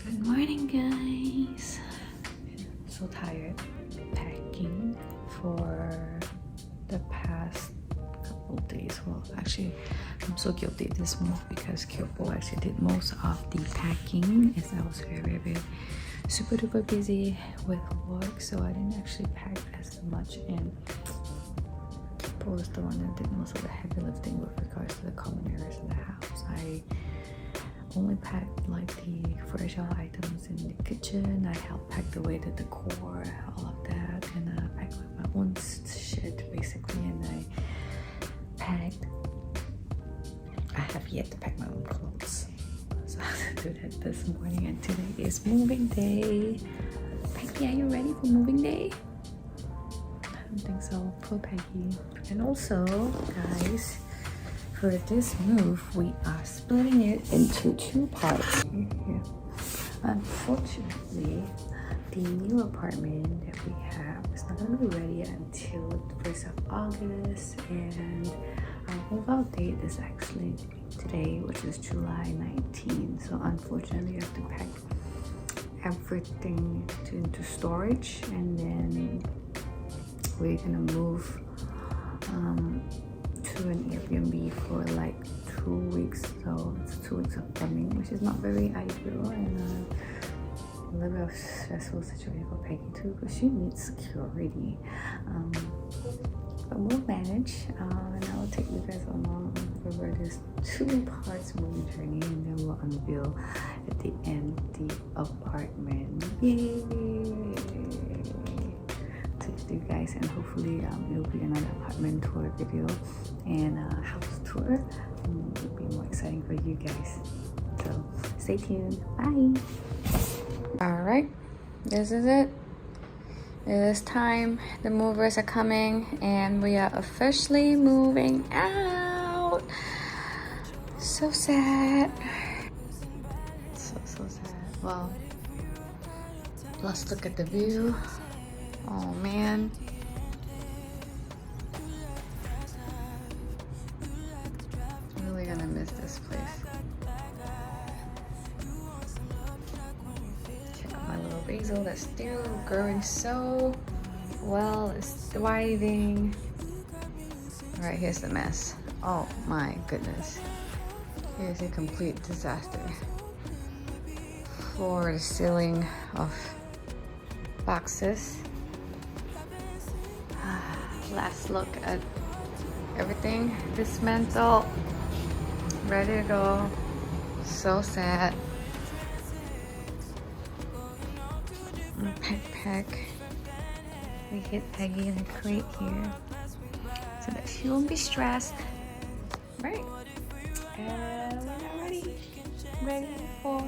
Good morning, guys. So tired packing for the past couple days. Well, actually, I'm so guilty this month because Kyopo actually did most of the packing as I was very super duper busy with work, so I didn't actually pack as much, and Kyopo was the one that did most of the heavy lifting with regards to the common areas in the house. I only packed like the fragile items in the kitchen. I helped pack away the decor, all of that, and I packed like my own shit basically, and I have yet to pack my own clothes, so I have to do that this morning. And today is moving day. Peggy, are you ready for moving day? I don't think so. Poor Peggy. And also, guys, for this move, we are splitting it into two parts. Here. Unfortunately, the new apartment that we have is not going to be ready until the 1st of August, and our move-out date is actually today, which is July 19th. So unfortunately, we have to pack everything into storage, and then we're gonna move to an Airbnb for like 2 weeks. So it's 2 weeks of filming, which is not very ideal, and a little bit of stressful situation for Peggy too, because she needs security. But we'll manage, and I will take you guys along over this 2 parts moving journey, and then we'll unveil at the end the apartment. Yay! To you guys, and hopefully it will be another apartment tour video and a house tour, and it'll be more exciting for you guys. So stay tuned. Bye. All right, this is it. It is time. The movers are coming, and we are officially moving out. So sad. So sad. Well, let's look at the view. Oh man. I'm really gonna miss this place. Check out my little basil that's still growing so well. It's thriving. Alright, here's the mess. Oh my goodness. Here's a complete disaster. Floor to ceiling of boxes. Last look at everything. Dismantle. Ready to go. So sad. Pack. We hit Peggy in a crate here so that she won't be stressed. Right. And we're now ready. Ready for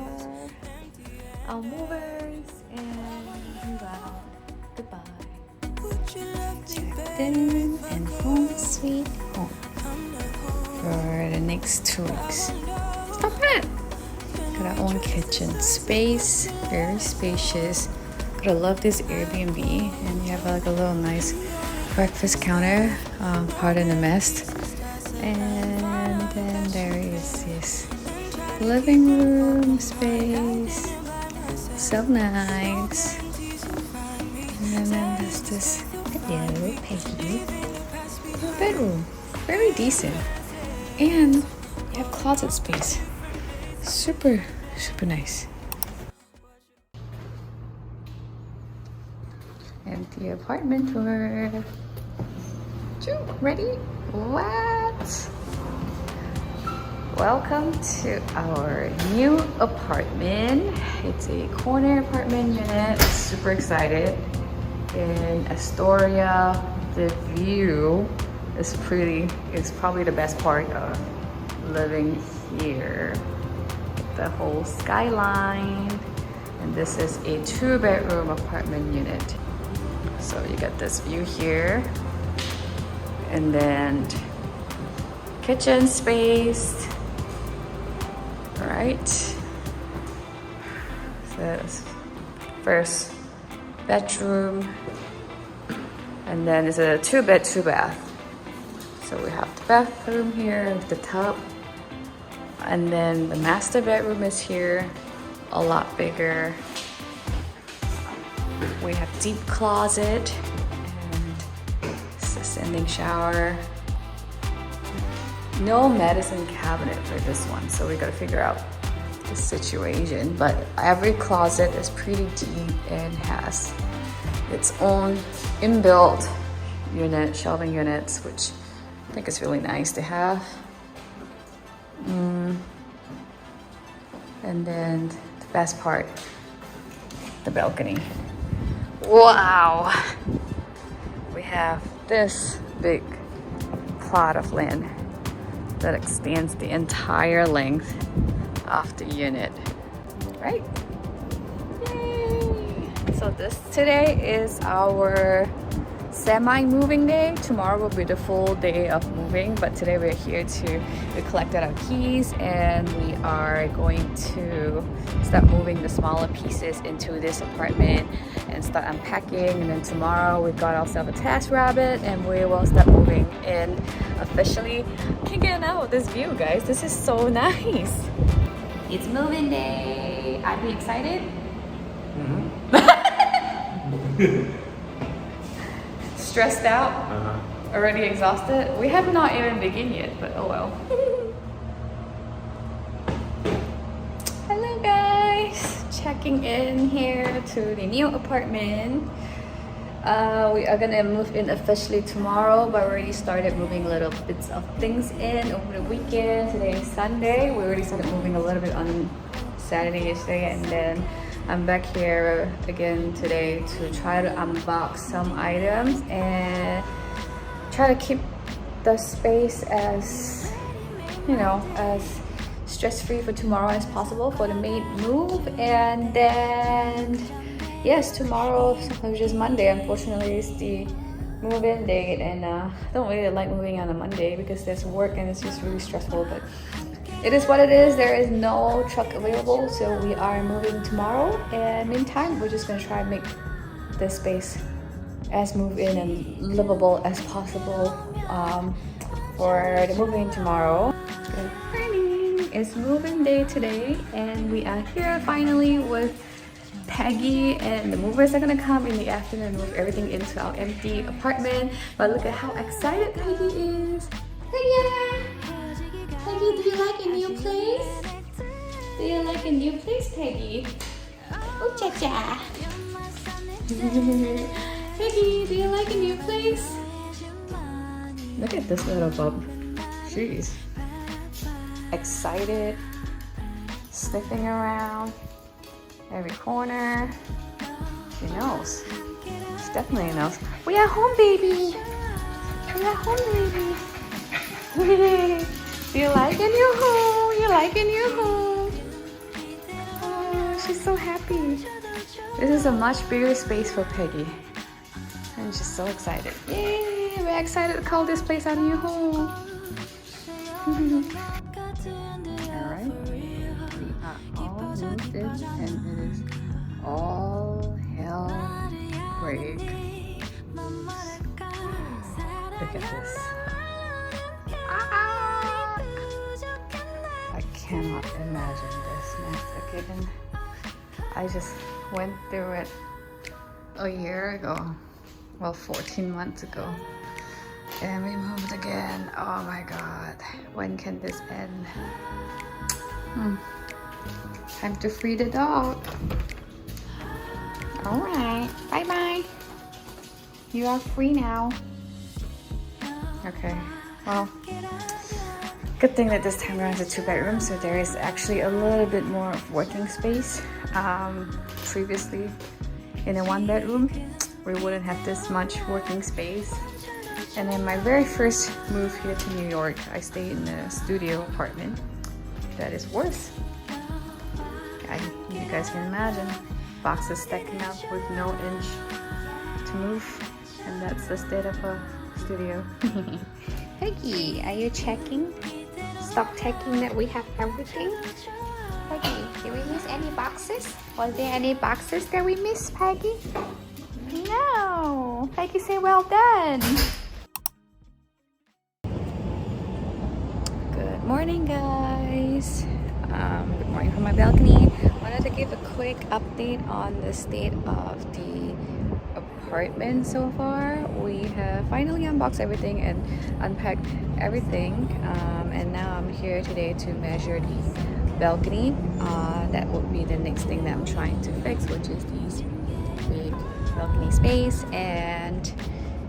our movers and move out. Goodbye. Checked in and home sweet home for the next 2 weeks. It's not bad. Got our own kitchen space, very spacious. I love this Airbnb, and you have like a little nice breakfast counter, part in the mess, and then there is this living room space, so nice. And then there's this hello Peggy bedroom, very decent, and you have closet space, super nice. And the apartment tour. Ready? What? Welcome to our new apartment. It's a corner apartment unit. Super excited. In Astoria, the view is pretty. It's probably the best part of living here. The whole skyline. And this is a 2-bedroom apartment unit. So you got this view here, and then kitchen space. All right. So this first bedroom, and then it's a 2-bed, 2-bath. So we have the bathroom here with the tub, and then the master bedroom is here. a lot bigger. We have deep closet and it's a standing shower. No medicine cabinet for this one, so we gotta figure out the situation. But every closet is pretty deep and has its own inbuilt unit, shelving units, which I think is really nice to have. And then the best part, the balcony. Wow! We have this big plot of land that extends the entire length of the unit, right? Yay! So today is our semi-moving day. Tomorrow will be the full day of moving, but today we collected our keys and we are going to start moving the smaller pieces into this apartment and start unpacking. And then tomorrow we got ourselves a test rabbit and we will start moving in officially. Can't get enough of this view, guys. This is so nice. It's moving day. Are you excited? Stressed out? Already exhausted? We have not even begun yet, but oh well. Hello guys! Checking in here to the new apartment. We are gonna move in officially tomorrow, but we already started moving little bits of things in over the weekend. Today is Sunday. We already started moving a little bit on Saturday, yesterday, and then I'm back here again today to try to unbox some items and try to keep the space as, you know, as stress-free for tomorrow as possible for the maid move. And then yes, tomorrow, which is Monday, unfortunately is the move-in date, and I don't really like moving on a Monday because there's work and it's just really stressful, but it is what it is. There is no truck available, so we are moving tomorrow. And meantime, we're just gonna try and make this space as move-in and livable as possible for the moving tomorrow. Good morning! It's move-in day today, and we are here finally with Peggy, and the movers are gonna come in the afternoon and move everything into our empty apartment. But look at how excited Peggy is! Peggy! Peggy, do you like a new place? Do you like a new place, Peggy? Oh, cha-cha! Peggy, do you like a new place? Look at this little bub. She's excited, sniffing around every corner. She knows. She definitely knows. We are home, baby! We are home, baby! Do you like a new home? You like a new home? Oh, she's so happy. This is a much bigger space for Peggy. And she's so excited. Yay! We're excited to call this place our new home. Alright. We are all moved in and it is all hell break loose. Look at this. I cannot imagine this mess again. I just went through it a year ago, well 14 months ago, and we moved again. Oh my god, when can this end? Time to free the dog. Alright, bye bye. You are free now. Okay, well, good thing that this time around it's a 2-bedroom, so there is actually a little bit more of working space. Previously, in a 1-bedroom, we wouldn't have this much working space. And then my very first move here to New York, I stayed in a studio apartment. That is worse. You guys can imagine, boxes stacking up with no inch to move, and that's the state of a studio. Peggy, are you checking? Stop checking that we have everything. Peggy, did we miss any boxes? Was there any boxes that we missed, Peggy? No. Peggy say well done. Good morning, guys. Good morning from my balcony. Wanted to to give a quick update on the state of the apartment so far. We have finally unboxed everything and unpacked everything, and now I'm here today to measure the balcony. That would be the next thing that I'm trying to fix, which is these big balcony space. And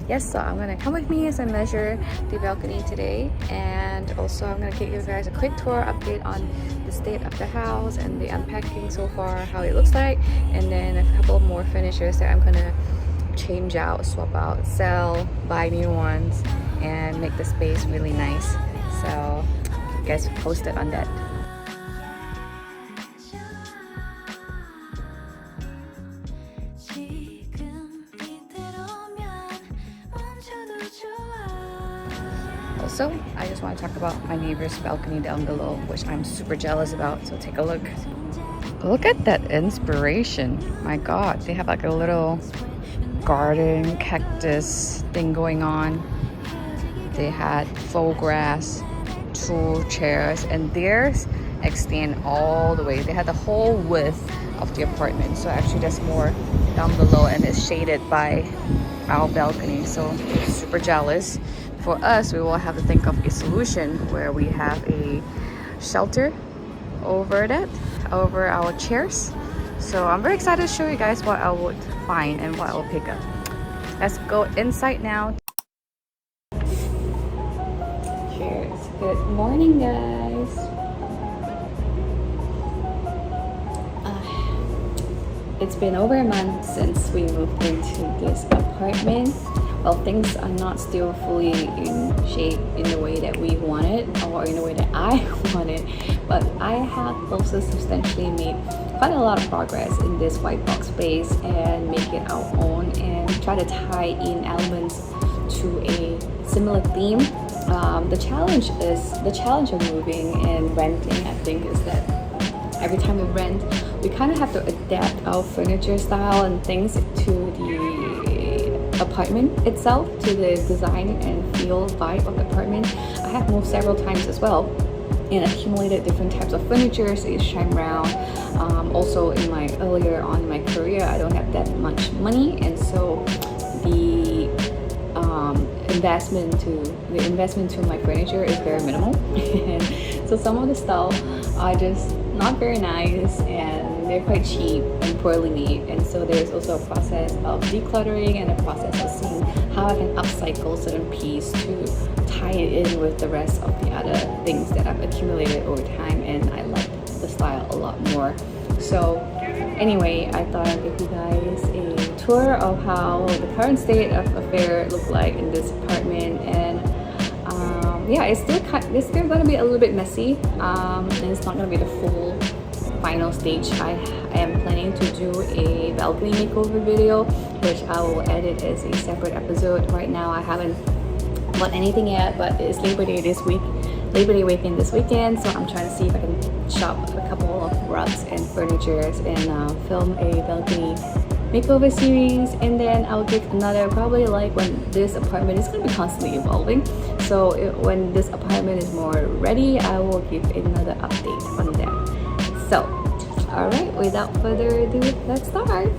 yes, so I'm gonna come with me as I measure the balcony today, and also I'm gonna give you guys a quick tour update on the state of the house and the unpacking so far, how it looks like, and then a couple more finishes that I'm gonna change out, swap out, sell, buy new ones, and make the space really nice. So you guys posted on that. Also, I just want to talk about my neighbor's balcony down below, which I'm super jealous about, so take a look. Look at that inspiration. My god, they have like a little garden cactus thing going on. They had faux grass, 2 chairs, and theirs extend all the way. They had the whole width of the apartment, so actually there's more down below, and it's shaded by our balcony, so super jealous. For us, we will have to think of a solution where we have a shelter over our chairs. So I'm very excited to show you guys what I would find and what I will pick up. Let's go inside now. Cheers. Good morning, guys. It's been over a month since we moved into this apartment. Well, things are not still fully in shape in the way that we wanted, or in the way that I wanted, but I have also substantially made quite a lot of progress in this white box space and make it our own and try to tie in elements to a similar theme. The challenge of moving and renting, I think, is that every time we rent, we kind of have to adapt our furniture style and things to the apartment itself, to the design and feel vibe of the apartment. I have moved several times as well and accumulated different types of furniture each time around. Also, earlier on in my career, I don't have that much money, and so the investment to my furniture is very minimal. And so some of the stuff are just not very nice, and they're quite cheap and poorly made. And so there's also a process of decluttering and a process of seeing how I can upcycle certain piece to tie it in with the rest of the other things that I've accumulated over time, and I like the style a lot more. So anyway, I thought I'd give you guys a tour of how the current state of affairs look like in this apartment. And yeah, it's still gonna be a little bit messy, and it's not gonna be the full final stage. I am planning to do a balcony makeover video, which I will edit as a separate episode. Right now I haven't bought anything yet, but it's Labor Day weekend this weekend, so I'm trying to see if I can shop a couple of rugs and furnitures and film a balcony makeover series. And then I'll give another, probably like when this apartment is going to be constantly evolving, so when this apartment is more ready, I will give another update on that. So alright, without further ado, let's start.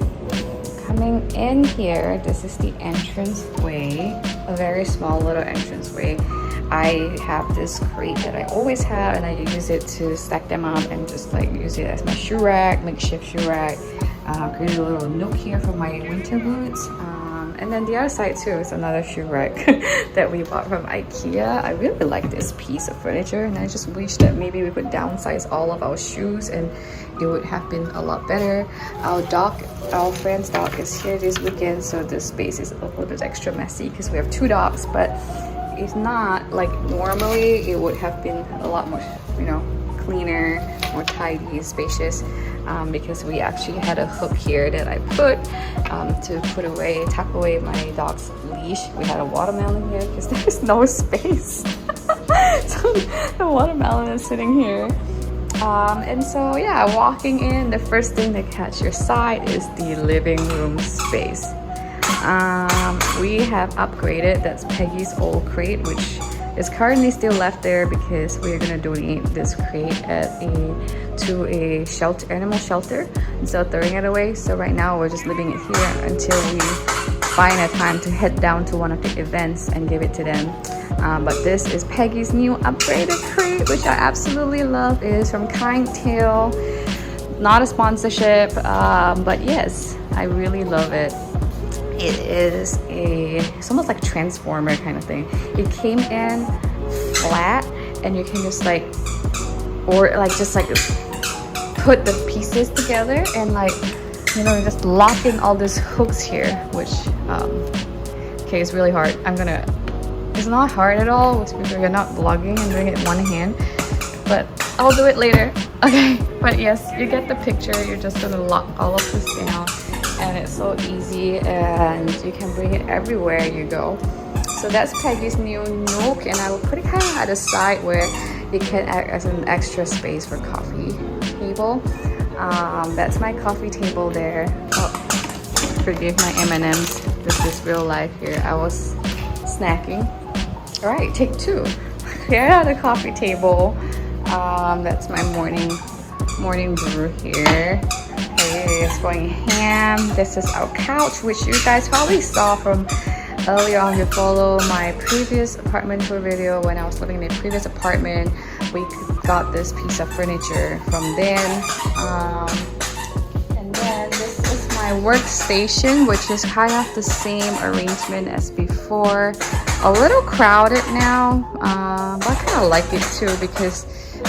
Coming in here, this is the entrance way, a very small little entrance way. I have this crate that I always have, and I use it to stack them up and just like use it as my shoe rack, makeshift shoe rack. Create a little nook here for my winter boots. And then the other side too is another shoe rack that we bought from IKEA. I really like this piece of furniture, and I just wish that maybe we could downsize all of our shoes and it would have been a lot better. Our friend's dog is here this weekend, so this space is a little bit extra messy because we have 2 dogs, but it's not like normally it would have been a lot more, cleaner, more tidy, spacious, because we actually had a hook here that I put to tuck away my dog's leash. We had a watermelon here because there's no space. So the watermelon is sitting here. And so yeah, walking in, the first thing that catches your sight is the living room space. We have upgraded, that's Peggy's old crate, which It's currently still left there because we're gonna donate this crate to a shelter, animal shelter, instead of throwing it away. So right now we're just leaving it here until we find a time to head down to one of the events and give it to them. But this is Peggy's new upgraded crate, which I absolutely love. It is from Kind Tail. Not a sponsorship, but yes, I really love it. It's almost like a transformer kind of thing. It came in flat, and you can just like, just put the pieces together, and like, you know, just locking all these hooks here, which okay, it's really hard. It's not hard at all because you're not vlogging and doing it in one hand, but I'll do it later. Okay, but yes, you get the picture. You're just gonna lock all of this down, and it's so easy, and you can bring it everywhere you go. So that's Peggy's new nook, and I will put it kind of at the side where it can act as an extra space for coffee table. That's my coffee table there. Oh, forgive my M&Ms. This is real life here. I was snacking. All right, take two. Here are the coffee table. That's my morning brew here. Hey, it's going ham. This is our couch, which you guys probably saw from earlier on. You follow my previous apartment tour video when I was living in a previous apartment. We got this piece of furniture from then. And then this is my workstation, which is kind of the same arrangement as before. A little crowded now, but I kind of like it too because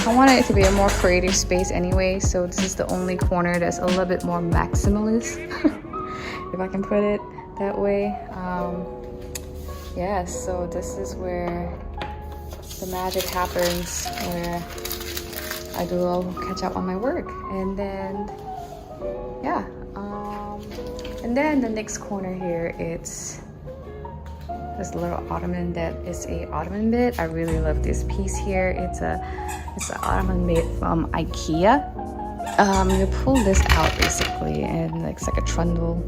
I wanted it to be a more creative space anyway. So this is the only corner that's a little bit more maximalist, if I can put it that way. Yeah, so this is where the magic happens, where I go catch up on my work. And then yeah, and then the next corner here, it's this little ottoman that is a ottoman bed. I really love this piece here. It's an ottoman bed from IKEA. You pull this out basically, and it's like a trundle.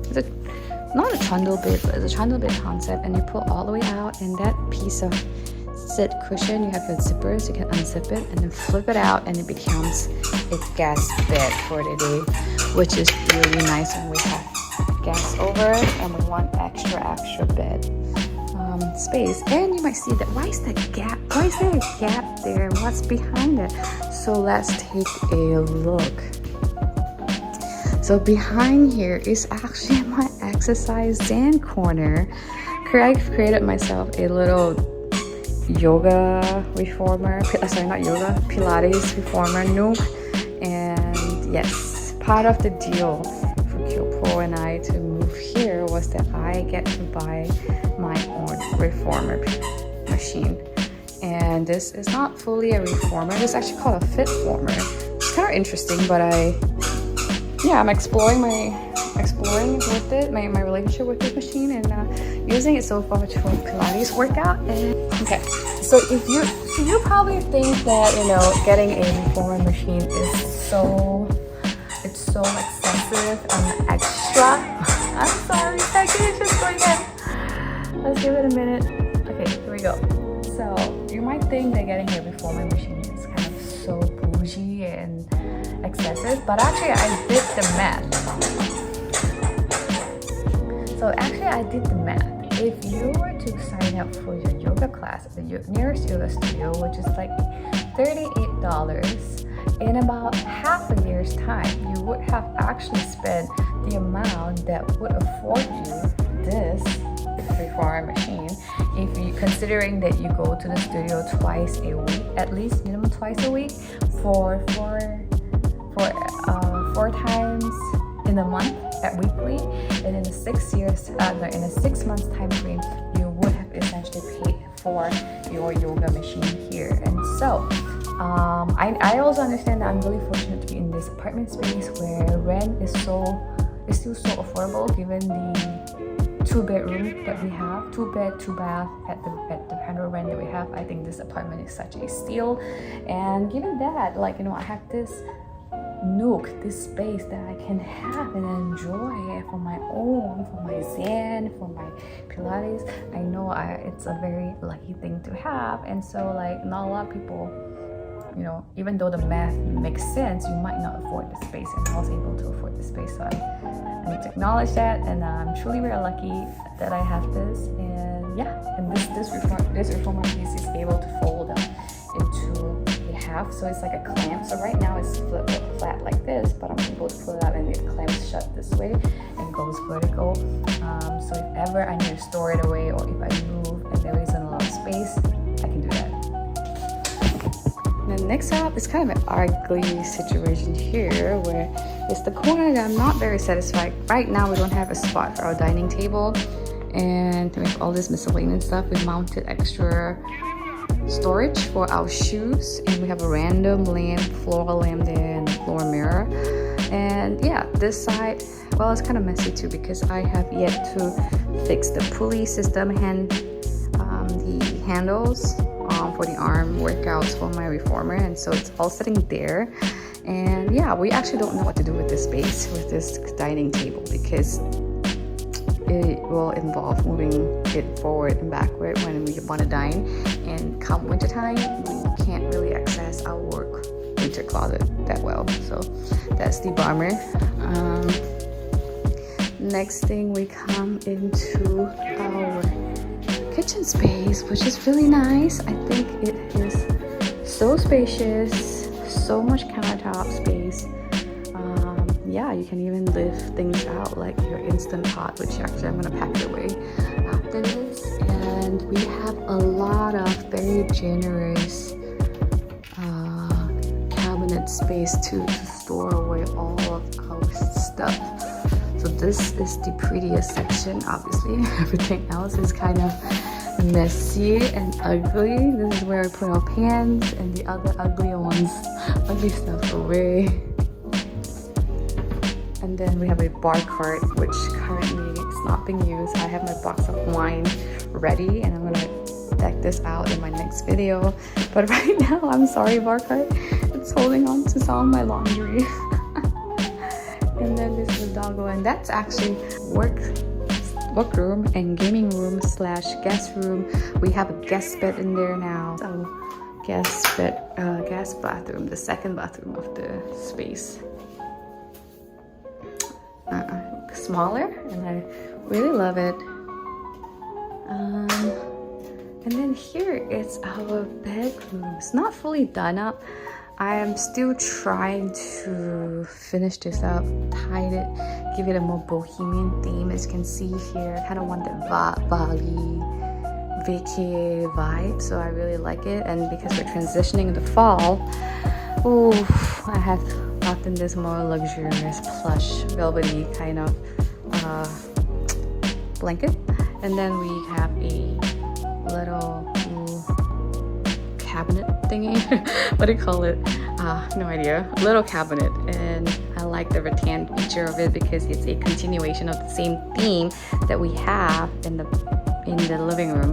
Not a trundle bed, but it's a trundle bed concept, and you pull all the way out, and that piece of sit cushion, you have your zippers, you can unzip it and then flip it out, and it becomes a guest bed for the day, which is really nice when we have guests over and we want extra bed space. And you might see that, why is there a gap there? What's behind it? So let's take a look. So behind here is actually my exercise zen corner. I've created myself a little yoga reformer, sorry, not yoga, Pilates reformer nook. And yes, part of the deal for Kyopo and I to move here was that I get to buy my own reformer machine. And this is not fully a reformer. This is actually called a fit former. It's kind of interesting, but I'm exploring with it, my relationship with this machine, and using it so far to Pilates workout. And okay, so if you probably think that, you know, getting a reformer machine is so excessive and extra. I'm sorry, Peggy, it's just going in. Let's give it a minute. Okay, here we go. So you might think that getting a reformer machine is kind of so bougie and excessive, but actually I did the math. If you were to sign up for your yoga class at the nearest yoga studio, which is like $38, in about half a year's time, you would have actually spent the amount that would afford you this reformer machine. If you considering that you go to the studio twice a week, at least minimum twice a week, for 4 times in a month at weekly, and in a 6 months time frame, you would have essentially paid for your yoga machine here. And so I also understand that I'm really fortunate to be in this apartment space where rent is still so affordable, given the 2-bedroom that we have, 2-bed, 2-bath at the Pandora rent that we have. I think this apartment is such a steal. And given that, like, you know, I have this nook, this space that I can have and enjoy for my own, for my zen, for my Pilates. I know it's a very lucky thing to have, and so like not a lot of people, you know, even though the math makes sense, you might not afford the space, and I was able to afford the space. So I need to acknowledge that, and I'm truly very lucky that I have this. And yeah, and this reformer piece is able to fold up into a half, so it's like a clamp. So right now it's flat like this, but I'm able to pull it out and it clamps shut this way and goes vertical. So if ever I need to store it away, or if I move and there isn't a lot of space, I can do that. And next up is kind of an ugly situation here, where it's the corner that I'm not very satisfied. Right now we don't have a spot for our dining table, and with all this miscellaneous stuff, we mounted extra storage for our shoes, and we have a random lamp, floral lamp there, and a floor mirror. And yeah, this side, well, it's kind of messy too, because I have yet to fix the pulley system and the handles for the arm workouts for my reformer, and so it's all sitting there. And yeah, we actually don't know what to do with this space, with this dining table, because it will involve moving it forward and backward when we want to dine, and come wintertime we can't really access our work winter closet that well, so that's the bummer. Next thing, we come into our kitchen space, which is really nice. I think it is so spacious, so much countertop space. Yeah, you can even lift things out like your Instant Pot, which actually I'm gonna pack it away after this. And we have a lot of very generous cabinet space to store away all of our stuff. So this is the prettiest section. Obviously everything else is kind of messy and ugly. This is where we put our pans and the other ugly stuff away. And then we have a bar cart, which currently is not being used. I have my box of wine ready, and I'm gonna deck this out in my next video. But right now, I'm sorry, bar cart, it's holding on to some of my laundry. And then this is the doggo, and that's actually workroom and gaming room / guest room. We have a guest bed in there now. So guest bathroom, the second bathroom of the space. Smaller, and I really love it. And then here is our bedroom. It's not fully done up. I am still trying to finish this up, tidy it, give it a more bohemian theme. As you can see here, I kind of want that Bali vacay vibe, so I really like it. And because we're transitioning into fall, ooh, I have gotten this more luxurious plush velvety kind of blanket. And then we have a little cabinet thingy. What do you call it? No idea. A little cabinet, and I like the rattan feature of it because it's a continuation of the same theme that we have in the living room.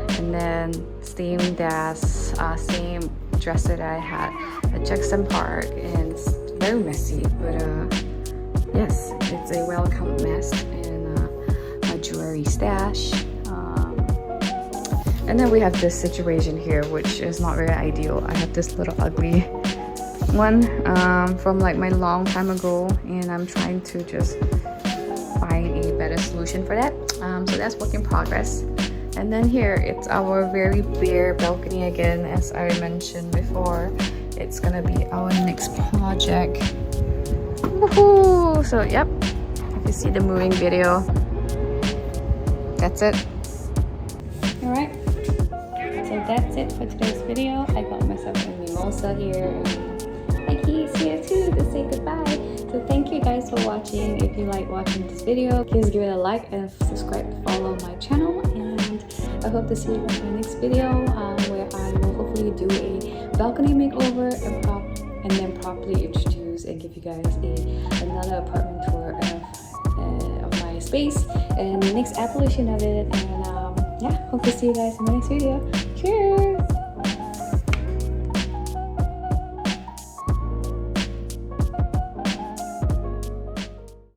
And then same desk, same dresser that I had at Jackson Park, and it's very messy, but yes, it's a welcome mess. And my jewelry stash. And then we have this situation here, which is not very ideal. I have this little ugly one from like my long time ago, and I'm trying to just find a better solution for that. So that's work in progress. And then here, it's our very bare balcony again, as I mentioned before. It's gonna be our next project. Woohoo! So yep, if you see the moving video, that's it. All right. So that's it for today's video. I got myself a mimosa here. Mikey's here too to say goodbye. So thank you guys for watching. If you like watching this video, please give it a like and subscribe to follow my channel. And I hope to see you in my next video where I will hopefully do a balcony makeover and then properly introduce and give you guys another apartment tour of my space and the next evolution of it. And yeah, hope to see you guys in my next video. Cheers!